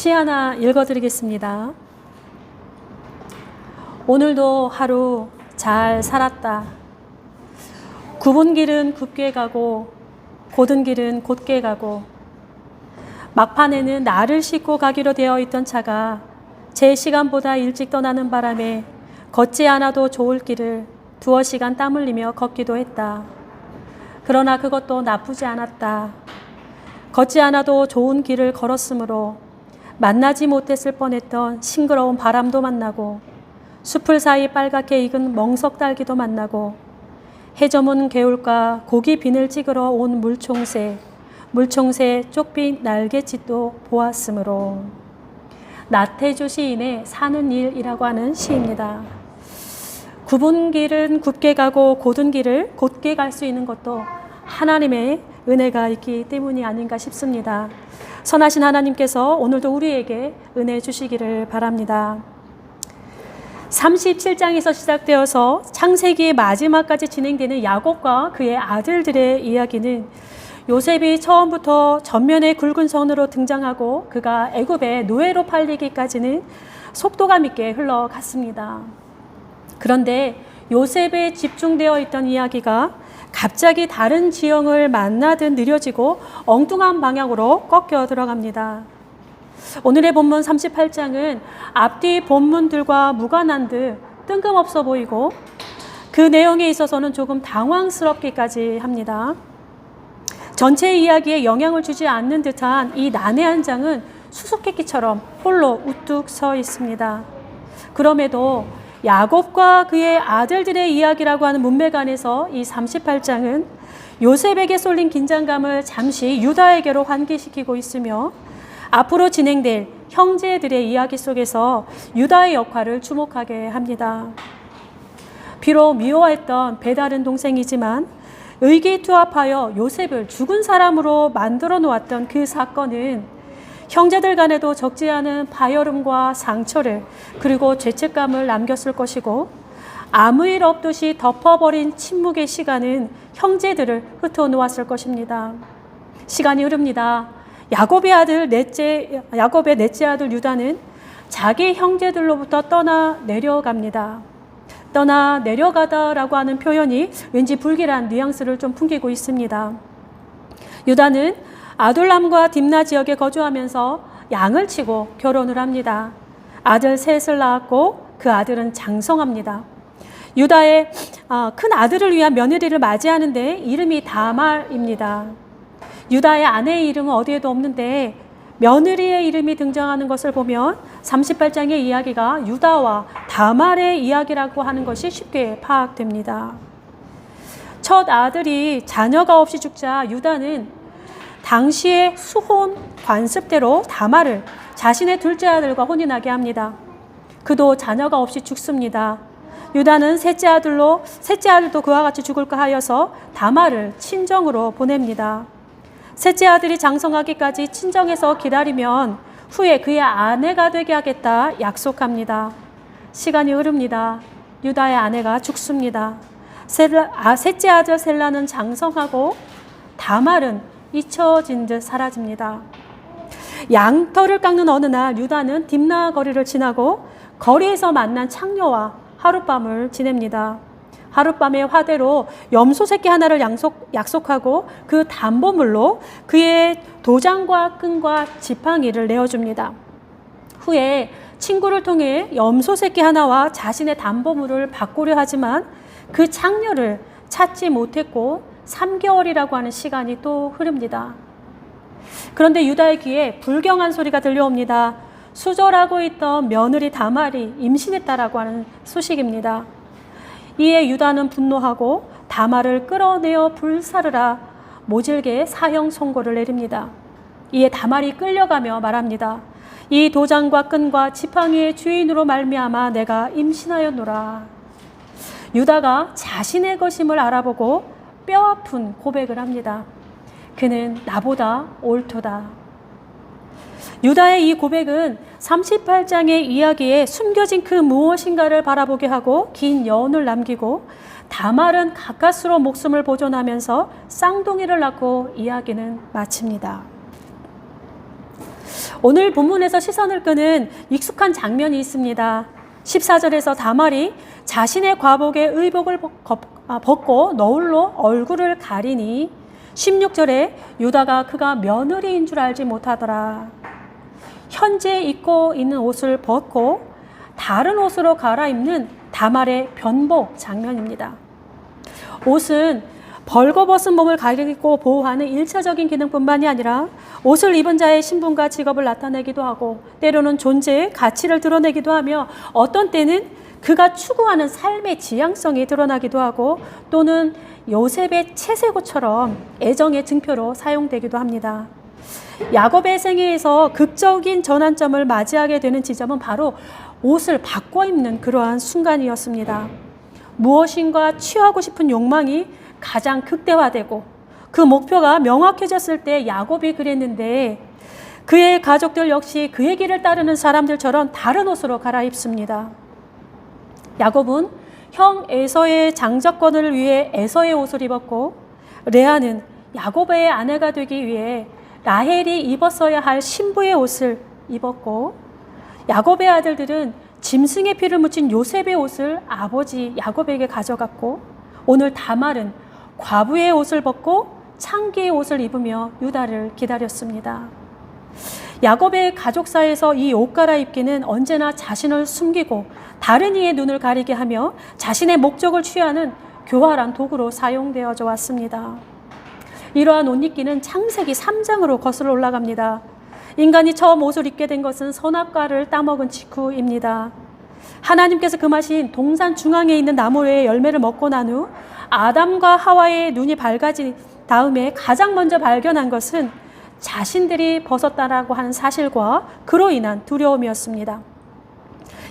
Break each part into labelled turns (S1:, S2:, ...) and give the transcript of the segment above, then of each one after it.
S1: 시 하나 읽어드리겠습니다. 오늘도 하루 잘 살았다. 굽은 길은 굽게 가고 곧은 길은 곧게 가고 막판에는 나를 싣고 가기로 되어 있던 차가 제 시간보다 일찍 떠나는 바람에 걷지 않아도 좋을 길을 두어 시간 땀 흘리며 걷기도 했다. 그러나 그것도 나쁘지 않았다. 걷지 않아도 좋은 길을 걸었으므로 만나지 못했을 뻔했던 싱그러운 바람도 만나고 숲을 사이 빨갛게 익은 멍석딸기도 만나고 해 저문 개울가 고기 비늘 찍으러 온 물총새 쪽빛 날갯짓도 보았으므로. 나태주 시인의 사는 일이라고 하는 시입니다. 굽은 길은 굽게 가고 곧은 길을 곧게 갈 수 있는 것도 하나님의 은혜가 있기 때문이 아닌가 싶습니다. 선하신 하나님께서 오늘도 우리에게 은혜 주시기를 바랍니다. 37장에서 시작되어서 창세기의 마지막까지 진행되는 야곱과 그의 아들들의 이야기는 요셉이 처음부터 전면에 굵은 선으로 등장하고 그가 애굽의 노예로 팔리기까지는 속도감 있게 흘러갔습니다. 그런데 요셉에 집중되어 있던 이야기가 갑자기 다른 지형을 만나듯 느려지고 엉뚱한 방향으로 꺾여 들어갑니다. 오늘의 본문 38장은 앞뒤 본문들과 무관한 듯 뜬금없어 보이고 그 내용에 있어서는 조금 당황스럽기까지 합니다. 전체 이야기에 영향을 주지 않는 듯한 이 난해한 장은 수수께끼처럼 홀로 우뚝 서 있습니다. 그럼에도 야곱과 그의 아들들의 이야기라고 하는 문맥 안에서 이 38장은 요셉에게 쏠린 긴장감을 잠시 유다에게로 환기시키고 있으며 앞으로 진행될 형제들의 이야기 속에서 유다의 역할을 주목하게 합니다. 비록 미워했던 배다른 동생이지만 의기투합하여 요셉을 죽은 사람으로 만들어 놓았던 그 사건은 형제들 간에도 적지 않은 파열음과 상처를 그리고 죄책감을 남겼을 것이고 아무 일 없듯이 덮어버린 침묵의 시간은 형제들을 흩어놓았을 것입니다. 시간이 흐릅니다. 야곱의 넷째 아들 유다는 자기 형제들로부터 떠나 내려갑니다. 떠나 내려가다라고 하는 표현이 왠지 불길한 뉘앙스를 좀 풍기고 있습니다. 유다는 아둘람과 딥나 지역에 거주하면서 양을 치고 결혼을 합니다. 아들 셋을 낳았고 그 아들은 장성합니다. 유다의 큰 아들을 위한 며느리를 맞이하는데 이름이 다말입니다. 유다의 아내의 이름은 어디에도 없는데 며느리의 이름이 등장하는 것을 보면 38장의 이야기가 유다와 다말의 이야기라고 하는 것이 쉽게 파악됩니다. 첫 아들이 자녀가 없이 죽자 유다는 당시의 수혼 관습대로 다말을 자신의 둘째 아들과 혼인하게 합니다. 그도 자녀가 없이 죽습니다. 유다는 셋째 아들도 그와 같이 죽을까 하여서 다말을 친정으로 보냅니다. 셋째 아들이 장성하기까지 친정에서 기다리면 후에 그의 아내가 되게 하겠다 약속합니다. 시간이 흐릅니다. 유다의 아내가 죽습니다. 셋째 아들 셀라는 장성하고 다말은 잊혀진 듯 사라집니다. 양털을 깎는 어느 날 유다는 딥나 거리를 지나고 거리에서 만난 창녀와 하룻밤을 지냅니다. 하룻밤의 화대로 염소 새끼 하나를 약속하고 그 담보물로 그의 도장과 끈과 지팡이를 내어줍니다. 후에 친구를 통해 염소 새끼 하나와 자신의 담보물을 바꾸려 하지만 그 창녀를 찾지 못했고 3개월이라고 하는 시간이 또 흐릅니다. 그런데 유다의 귀에 불경한 소리가 들려옵니다. 수절하고 있던 며느리 다말이 임신했다라고 하는 소식입니다. 이에 유다는 분노하고 다말을 끌어내어 불사르라 모질게 사형 선고를 내립니다. 이에 다말이 끌려가며 말합니다. 이 도장과 끈과 지팡이의 주인으로 말미암아 내가 임신하였노라. 유다가 자신의 것임을 알아보고 뼈아픈 고백을 합니다. 그는 나보다 옳도다. 유다의 이 고백은 38장의 이야기에 숨겨진 그 무엇인가를 바라보게 하고 긴 여운을 남기고 다말은 가까스로 목숨을 보존하면서 쌍둥이를 낳고 이야기는 마칩니다. 오늘 본문에서 시선을 끄는 익숙한 장면이 있습니다. 14절에서 다말이 자신의 과복의 의복을 벗고 너울로 얼굴을 가리니 16절에 유다가 그가 며느리인 줄 알지 못하더라. 현재 입고 있는 옷을 벗고 다른 옷으로 갈아입는 다말의 변복 장면입니다. 옷은 벌거벗은 몸을 가리고 보호하는 1차적인 기능뿐만이 아니라 옷을 입은 자의 신분과 직업을 나타내기도 하고 때로는 존재의 가치를 드러내기도 하며 어떤 때는 그가 추구하는 삶의 지향성이 드러나기도 하고 또는 요셉의 채색옷처럼 애정의 증표로 사용되기도 합니다. 야곱의 생애에서 극적인 전환점을 맞이하게 되는 지점은 바로 옷을 바꿔 입는 그러한 순간이었습니다. 무엇인가 취하고 싶은 욕망이 가장 극대화되고 그 목표가 명확해졌을 때 야곱이 그랬는데 그의 가족들 역시 그의 길을 따르는 사람들처럼 다른 옷으로 갈아입습니다. 야곱은 형 에서의 장자권을 위해 에서의 옷을 입었고 레아는 야곱의 아내가 되기 위해 라헬이 입었어야 할 신부의 옷을 입었고 야곱의 아들들은 짐승의 피를 묻힌 요셉의 옷을 아버지 야곱에게 가져갔고 오늘 다말은 과부의 옷을 벗고 창기의 옷을 입으며 유다를 기다렸습니다. 야곱의 가족사에서 이 옷 갈아입기는 언제나 자신을 숨기고 다른 이의 눈을 가리게 하며 자신의 목적을 취하는 교활한 도구로 사용되어져 왔습니다. 이러한 옷 입기는 창세기 3장으로 거슬러 올라갑니다. 인간이 처음 옷을 입게 된 것은 선악과를 따먹은 직후입니다. 하나님께서 금하신 동산 중앙에 있는 나무의 열매를 먹고 난 후 아담과 하와의 눈이 밝아진 다음에 가장 먼저 발견한 것은 자신들이 벗었다라고 하는 사실과 그로 인한 두려움이었습니다.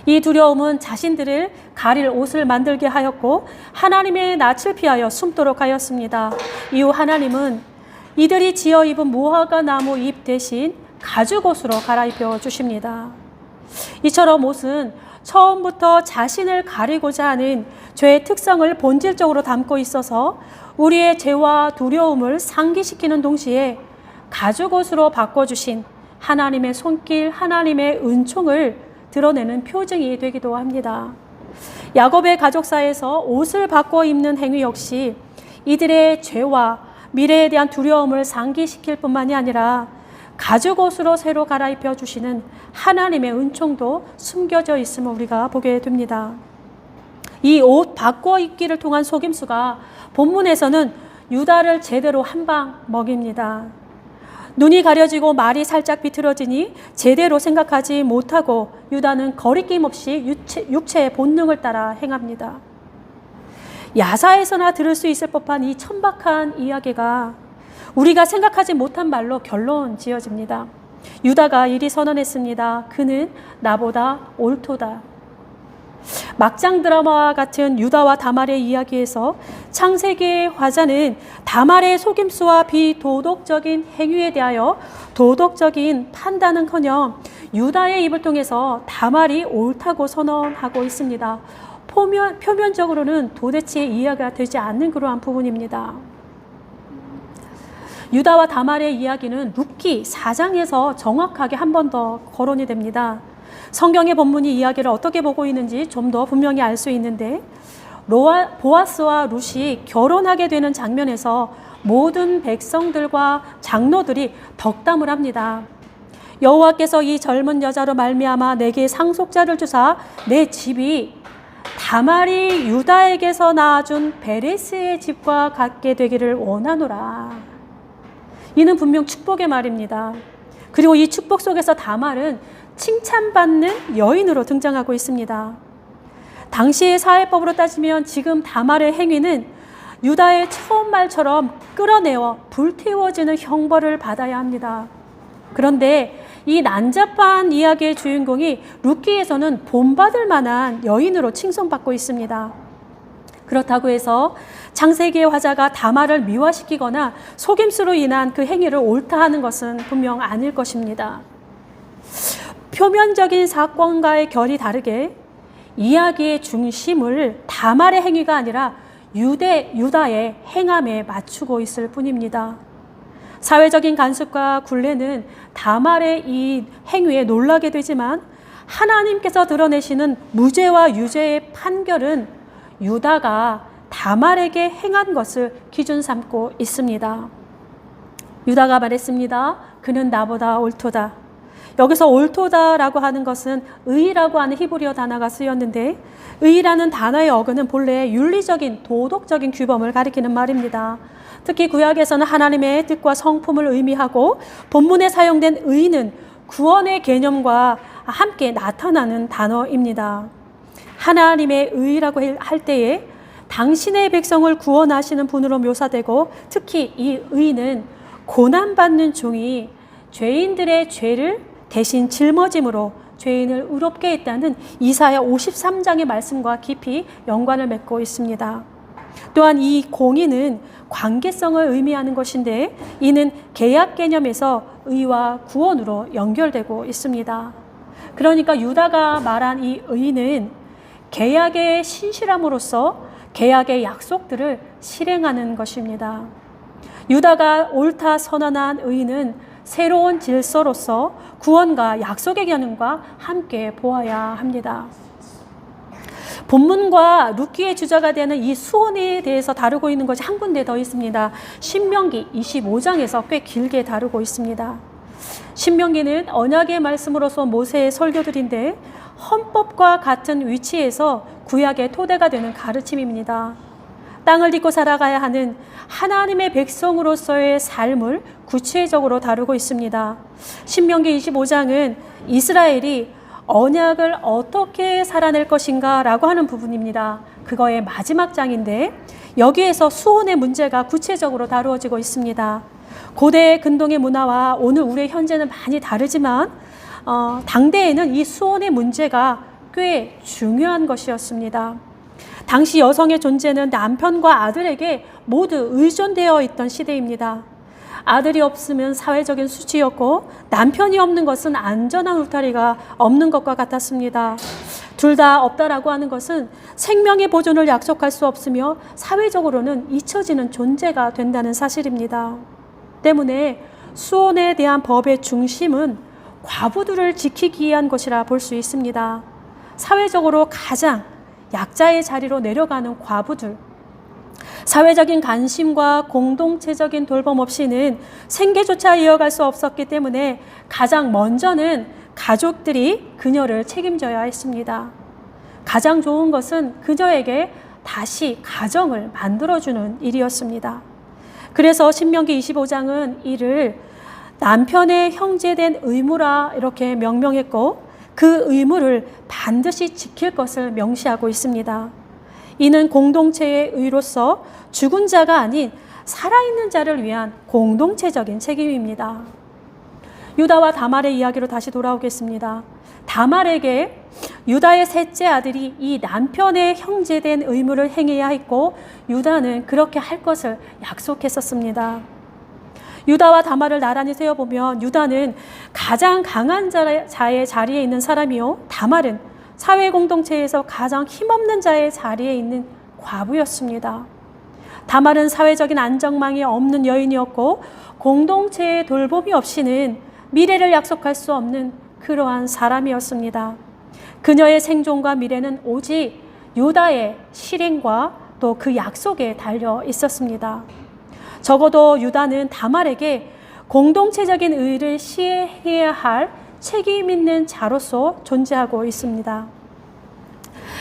S1: 이 두려움은 자신들을 가릴 옷을 만들게 하였고 하나님의 낯을 피하여 숨도록 하였습니다. 이후 하나님은 이들이 지어 입은 무화과 나무 잎 대신 가죽옷으로 갈아입혀 주십니다. 이처럼 옷은 처음부터 자신을 가리고자 하는 죄의 특성을 본질적으로 담고 있어서 우리의 죄와 두려움을 상기시키는 동시에 가죽옷으로 바꿔주신 하나님의 손길, 하나님의 은총을 드러내는 표징이 되기도 합니다. 야곱의 가족사에서 옷을 바꿔 입는 행위 역시 이들의 죄와 미래에 대한 두려움을 상기시킬 뿐만이 아니라 가죽옷으로 새로 갈아입혀 주시는 하나님의 은총도 숨겨져 있음을 우리가 보게 됩니다. 이 옷 바꿔 입기를 통한 속임수가 본문에서는 유다를 제대로 한 방 먹입니다. 눈이 가려지고 말이 살짝 비틀어지니 제대로 생각하지 못하고 유다는 거리낌 없이 육체의 본능을 따라 행합니다. 야사에서나 들을 수 있을 법한 이 천박한 이야기가 우리가 생각하지 못한 말로 결론 지어집니다. 유다가 이리 선언했습니다. 그는 나보다 옳도다. 막장 드라마와 같은 유다와 다말의 이야기에서 창세기의 화자는 다말의 속임수와 비도덕적인 행위에 대하여 도덕적인 판단은커녕 유다의 입을 통해서 다말이 옳다고 선언하고 있습니다. 표면적으로는 도대체 이해가 되지 않는 그러한 부분입니다. 유다와 다말의 이야기는 룻기 4장에서 정확하게 한 번 더 거론이 됩니다. 성경의 본문이 이야기를 어떻게 보고 있는지 좀 더 분명히 알 수 있는데 보아스와 룻이 결혼하게 되는 장면에서 모든 백성들과 장로들이 덕담을 합니다. 여호와께서 이 젊은 여자로 말미암아 내게 상속자를 주사 내 집이 다말이 유다에게서 낳아준 베레스의 집과 같게 되기를 원하노라. 이는 분명 축복의 말입니다. 그리고 이 축복 속에서 다말은 칭찬받는 여인으로 등장하고 있습니다. 당시의 사회법으로 따지면 지금 다말의 행위는 유다의 처음 말처럼 끌어내어 불태워지는 형벌을 받아야 합니다. 그런데 이 난잡한 이야기의 주인공이 룻기에서는 본받을 만한 여인으로 칭송받고 있습니다. 그렇다고 해서 창세기의 화자가 다말을 미화시키거나 속임수로 인한 그 행위를 옳다 하는 것은 분명 아닐 것입니다. 표면적인 사건과의 결이 다르게 이야기의 중심을 다말의 행위가 아니라 유다의 행함에 맞추고 있을 뿐입니다. 사회적인 간섭과 굴레는 다말의 이 행위에 놀라게 되지만 하나님께서 드러내시는 무죄와 유죄의 판결은 유다가 다말에게 행한 것을 기준 삼고 있습니다. 유다가 말했습니다. 그는 나보다 옳도다. 여기서 옳도다라고 하는 것은 의라고 하는 히브리어 단어가 쓰였는데, 의라는 단어의 어근은 본래 윤리적인 도덕적인 규범을 가리키는 말입니다. 특히 구약에서는 하나님의 뜻과 성품을 의미하고, 본문에 사용된 의는 구원의 개념과 함께 나타나는 단어입니다. 하나님의 의라고 할 때에 당신의 백성을 구원하시는 분으로 묘사되고, 특히 이 의는 고난받는 종이 죄인들의 죄를 대신 짊어짐으로 죄인을 의롭게 했다는 이사야 53장의 말씀과 깊이 연관을 맺고 있습니다. 또한 이 공의는 관계성을 의미하는 것인데, 이는 계약 개념에서 의와 구원으로 연결되고 있습니다. 그러니까 유다가 말한 이 의는 계약의 신실함으로써 계약의 약속들을 실행하는 것입니다. 유다가 옳다 선언한 의는 새로운 질서로서 구원과 약속의 개념과 함께 보아야 합니다. 본문과 룻기의 주자가 되는 이 수원에 대해서 다루고 있는 것이 한 군데 더 있습니다. 신명기 25장에서 꽤 길게 다루고 있습니다. 신명기는 언약의 말씀으로서 모세의 설교들인데, 헌법과 같은 위치에서 구약의 토대가 되는 가르침입니다. 땅을 딛고 살아가야 하는 하나님의 백성으로서의 삶을 구체적으로 다루고 있습니다. 신명기 25장은 이스라엘이 언약을 어떻게 살아낼 것인가 라고 하는 부분입니다. 그거의 마지막 장인데, 여기에서 수혼의 문제가 구체적으로 다루어지고 있습니다. 고대 근동의 문화와 오늘 우리의 현재는 많이 다르지만 당대에는 이 수혼의 문제가 꽤 중요한 것이었습니다. 당시 여성의 존재는 남편과 아들에게 모두 의존되어 있던 시대입니다. 아들이 없으면 사회적인 수치였고, 남편이 없는 것은 안전한 울타리가 없는 것과 같았습니다. 둘 다 없다라고 하는 것은 생명의 보존을 약속할 수 없으며 사회적으로는 잊혀지는 존재가 된다는 사실입니다. 때문에 수혼에 대한 법의 중심은 과부들을 지키기 위한 것이라 볼 수 있습니다. 사회적으로 가장 약자의 자리로 내려가는 과부들, 사회적인 관심과 공동체적인 돌봄 없이는 생계조차 이어갈 수 없었기 때문에 가장 먼저는 가족들이 그녀를 책임져야 했습니다. 가장 좋은 것은 그녀에게 다시 가정을 만들어주는 일이었습니다. 그래서 신명기 25장은 이를 남편의 형제된 의무라 이렇게 명명했고, 그 의무를 반드시 지킬 것을 명시하고 있습니다. 이는 공동체의 의로서 죽은 자가 아닌 살아있는 자를 위한 공동체적인 책임입니다. 유다와 다말의 이야기로 다시 돌아오겠습니다. 다말에게 유다의 셋째 아들이 이 남편의 형제된 의무를 행해야 했고, 유다는 그렇게 할 것을 약속했었습니다. 유다와 다말을 나란히 세어보면 유다는 가장 강한 자의 자리에 있는 사람이요, 다말은 사회 공동체에서 가장 힘없는 자의 자리에 있는 과부였습니다. 다말은 사회적인 안정망이 없는 여인이었고, 공동체의 돌봄이 없이는 미래를 약속할 수 없는 그러한 사람이었습니다. 그녀의 생존과 미래는 오직 유다의 실행과 또 그 약속에 달려 있었습니다. 적어도 유다는 다말에게 공동체적인 의를 시해야 할 책임 있는 자로서 존재하고 있습니다.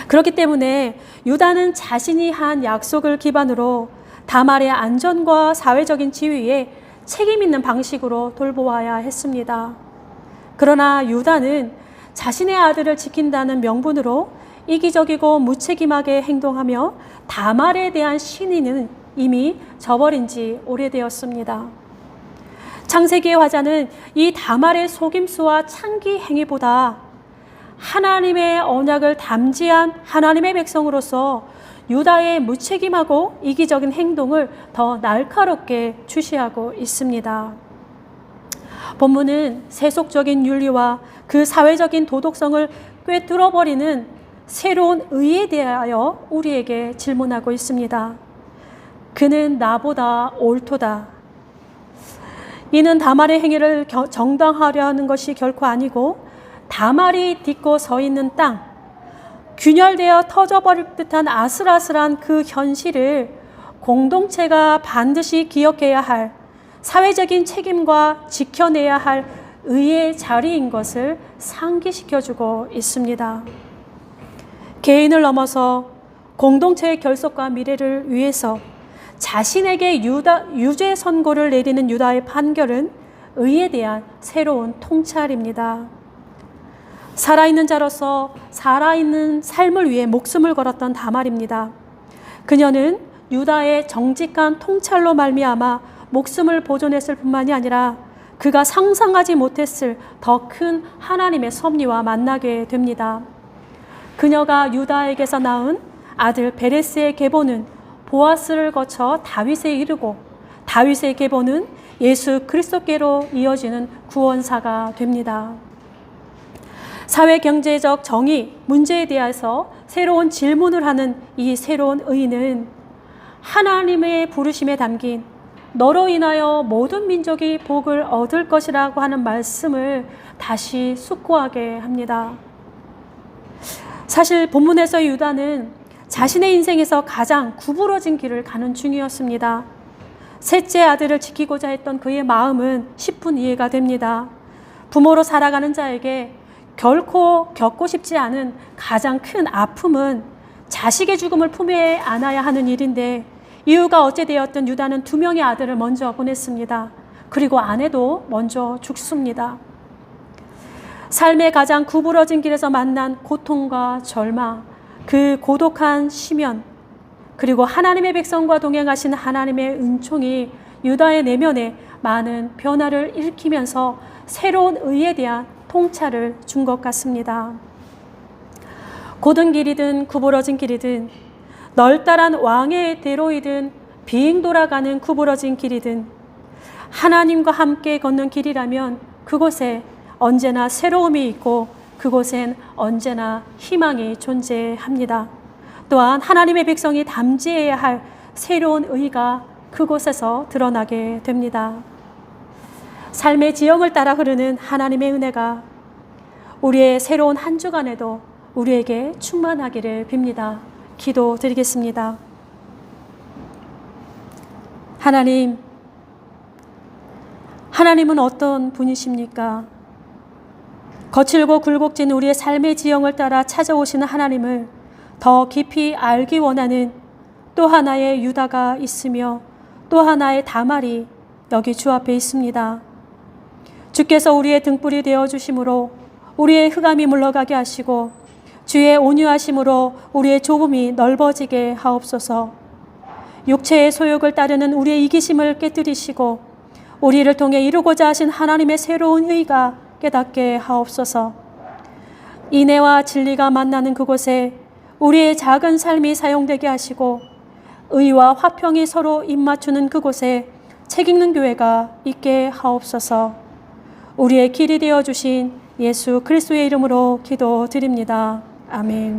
S1: 그렇기 때문에 유다는 자신이 한 약속을 기반으로 다말의 안전과 사회적인 지위에 책임 있는 방식으로 돌보아야 했습니다. 그러나 유다는 자신의 아들을 지킨다는 명분으로 이기적이고 무책임하게 행동하며 다말에 대한 신의는 이미 저버린 지 오래되었습니다. 창세기의 화자는 이 다말의 속임수와 창기 행위보다 하나님의 언약을 담지한 하나님의 백성으로서 유다의 무책임하고 이기적인 행동을 더 날카롭게 주시하고 있습니다. 본문은 세속적인 윤리와 그 사회적인 도덕성을 꿰뚫어버리는 새로운 의에 대하여 우리에게 질문하고 있습니다. 그는 나보다 옳도다. 이는 다말의 행위를 정당화하려 하는 것이 결코 아니고 다말이 딛고 서 있는 땅, 균열되어 터져버릴 듯한 아슬아슬한 그 현실을 공동체가 반드시 기억해야 할 사회적인 책임과 지켜내야 할 의의 자리인 것을 상기시켜주고 있습니다. 개인을 넘어서 공동체의 결속과 미래를 위해서 자신에게 유죄 선고를 내리는 유다의 판결은 의에 대한 새로운 통찰입니다. 살아있는 자로서 살아있는 삶을 위해 목숨을 걸었던 다말입니다. 그녀는 유다의 정직한 통찰로 말미암아 목숨을 보존했을 뿐만이 아니라 그가 상상하지 못했을 더 큰 하나님의 섭리와 만나게 됩니다. 그녀가 유다에게서 낳은 아들 베레스의 계보는 보아스를 거쳐 다윗에 이르고 다윗의 계보는 예수 그리스도께로 이어지는 구원사가 됩니다. 사회 경제적 정의 문제에 대해서 새로운 질문을 하는 이 새로운 의인은 하나님의 부르심에 담긴 너로 인하여 모든 민족이 복을 얻을 것이라고 하는 말씀을 다시 숙고하게 합니다. 사실 본문에서 유다는 자신의 인생에서 가장 구부러진 길을 가는 중이었습니다. 셋째 아들을 지키고자 했던 그의 마음은 10분 이해가 됩니다. 부모로 살아가는 자에게 결코 겪고 싶지 않은 가장 큰 아픔은 자식의 죽음을 품에 안아야 하는 일인데 이유가 어찌되었든 유다는 2명의 아들을 먼저 보냈습니다. 그리고 아내도 먼저 죽습니다. 삶의 가장 구부러진 길에서 만난 고통과 절망, 그 고독한 심연, 그리고 하나님의 백성과 동행하신 하나님의 은총이 유다의 내면에 많은 변화를 일으키면서 새로운 의에 대한 통찰을 준 것 같습니다. 곧은 길이든 구부러진 길이든 널따란 왕의 대로이든 빙 돌아가는 구부러진 길이든 하나님과 함께 걷는 길이라면 그곳에 언제나 새로움이 있고 그곳엔 언제나 희망이 존재합니다. 또한 하나님의 백성이 담지해야 할 새로운 의가 그곳에서 드러나게 됩니다. 삶의 지형을 따라 흐르는 하나님의 은혜가 우리의 새로운 한 주간에도 우리에게 충만하기를 빕니다. 기도드리겠습니다. 하나님은 어떤 분이십니까? 거칠고 굴곡진 우리의 삶의 지형을 따라 찾아오시는 하나님을 더 깊이 알기 원하는 또 하나의 유다가 있으며 또 하나의 다말이 여기 주 앞에 있습니다. 주께서 우리의 등불이 되어주심으로 우리의 흑암이 물러가게 하시고 주의 온유하심으로 우리의 좁음이 넓어지게 하옵소서. 육체의 소욕을 따르는 우리의 이기심을 깨뜨리시고 우리를 통해 이루고자 하신 하나님의 새로운 의가 깨닫게 하옵소서. 인애와 진리가 만나는 그곳에 우리의 작은 삶이 사용되게 하시고 의와 화평이 서로 입맞추는 그곳에 책 읽는 교회가 있게 하옵소서. 우리의 길이 되어주신 예수 그리스도의 이름으로 기도드립니다. 아멘.